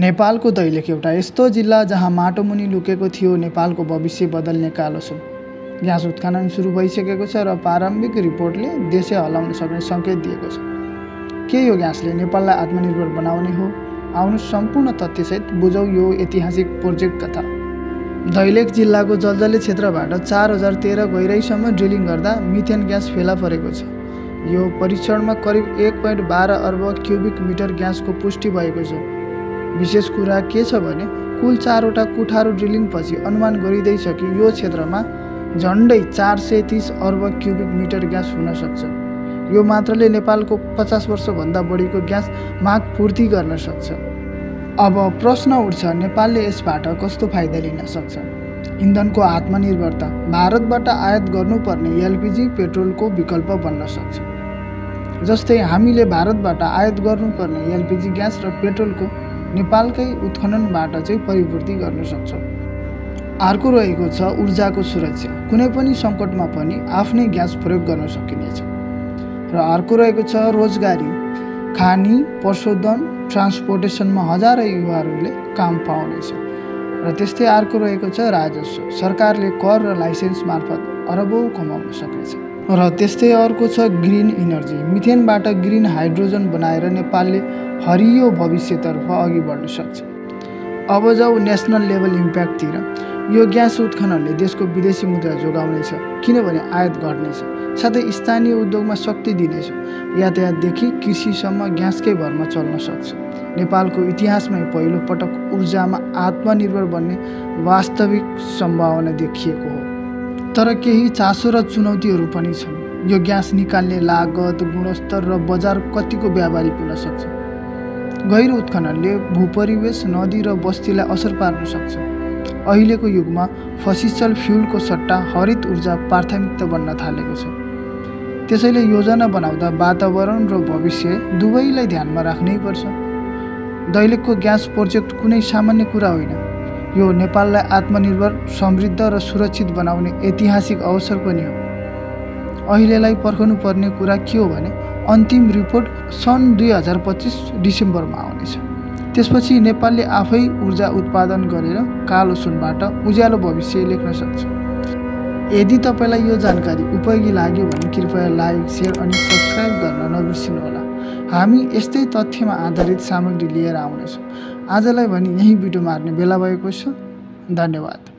नेपालको दैलेख एउटा यस्तो जिल्ला जहाँ माटो मुनि लुकेको थियो नेपालको भविष्य बदल्ने कालो सुन। ग्यास उत्खनन सुरु भइसकेको छ र प्रारम्भिक रिपोर्टले देशै हल्लाउन सक्ने सङ्केत दिएको छ। के यो ग्यासले नेपाललाई आत्मनिर्भर बनाउने हो? आउनु सम्पूर्ण तथ्यसहित बुझौँ यो ऐतिहासिक प्रोजेक्ट कथा। दैलेख जिल्लाको जलजले क्षेत्रबाट 4013 गहिराईसम्म ड्रिलिङ गर्दा मिथेन ग्यास फेला परेको छ। यो परीक्षणमा करिब 1.12 अर्ब क्युबिक मिटर ग्यासको पुष्टि भएको छ। विशेष कुरा के छ भने कुल 4वटा कुठारो ड्रिलिङपछि अनुमान गरिँदैछ कि यो क्षेत्रमा झन्डै 430 अर्ब क्युबिक मिटर ग्यास हुन सक्छ। यो मात्रले नेपालको 50 वर्षभन्दा बढीको ग्यास माग पूर्ति गर्न सक्छ। अब प्रश्न उठ्छ, नेपालले यसबाट कस्तो फाइदा लिन सक्छ? इन्धनको आत्मनिर्भरता। भारतबाट आयात गर्नुपर्ने एलपिजी पेट्रोलको विकल्प बन्न सक्छ। जस्तै हामीले भारतबाट आयात गर्नुपर्ने एलपिजी ग्यास र पेट्रोलको नेपालकै उत्खननबाट चाहिँ परिपूर्ति गर्न सक्छ। अर्को रहेको छ ऊर्जाको सुरक्षा। कुनै पनि सङ्कटमा पनि आफ्नै ग्यास प्रयोग गर्न सकिनेछ। र अर्को रहेको छ रोजगारी। खानी, पशुधन, ट्रान्सपोर्टेसनमा हजारौँ युवाहरूले काम पाउनेछ। र त्यस्तै अर्को रहेको छ राजस्व। सरकारले कर र लाइसेन्स मार्फत अरबौँ कमाउन सक्नेछ। र त्यस्तै अर्को छ ग्रिन इनर्जी। मिथेनबाट ग्रिन हाइड्रोजन बनाएर नेपालले हरियो भविष्यतर्फ अघि बढ्न सक्छ। अब जाऊ नेसनल लेभल इम्प्याक्टतिर। यो ग्यास उत्खननले देशको विदेशी मुद्रा जोगाउनेछ, किनभने आयात घट्नेछ, साथै स्थानीय उद्योगमा शक्ति दिनेछ। यातायातदेखि कृषिसम्म ग्यासकै भरमा चल्न सक्छ। नेपालको इतिहासमै पहिलो पटक ऊर्जामा आत्मनिर्भर बन्ने वास्तविक सम्भावना देखिएको हो। तर केही चासो र चुनौतीहरू पनि छन्। यो ग्यास निकाल्ने लागत, गुणस्तर र बजार कतिको व्यावहारिक हुन सक्छ। गहिरो उत्खननले भूपरिवेश, नदी र बस्तीलाई असर पार्न सक्छ। अहिलेको युगमा फसिसल फ्युलको सट्टा हरित ऊर्जा प्राथमिकता बन्न थालेको छ। त्यसैले योजना बनाउँदा वातावरण र भविष्य दुवैलाई ध्यानमा राख्नै पर्छ। दैलेखको ग्यास प्रोजेक्ट कुनै सामान्य कुरा होइन। यो नेपाललाई आत्मनिर्भर, समृद्ध र सुरक्षित बनाउने ऐतिहासिक अवसर पनि हो। अहिलेलाई पर्खनुपर्ने कुरा के हो भने अन्तिम रिपोर्ट सन् 2025 डिसेम्बरमा आउनेछ। त्यसपछि नेपालले आफै ऊर्जा उत्पादन गरेर कालो सुनबाट उज्यालो भविष्य लेख्न सक्छ। यदि तपाईँलाई यो जानकारी उपयोगी लाग्यो भने कृपया लाइक, सेयर अनि सब्सक्राइब गर्न नबिर्सिनुहोला। हामी यस्तै तथ्यमा आधारित सामग्री लिएर आउनेछौँ। आजलाई भने यही भिडियो मार्ने बेला भएको छ। धन्यवाद।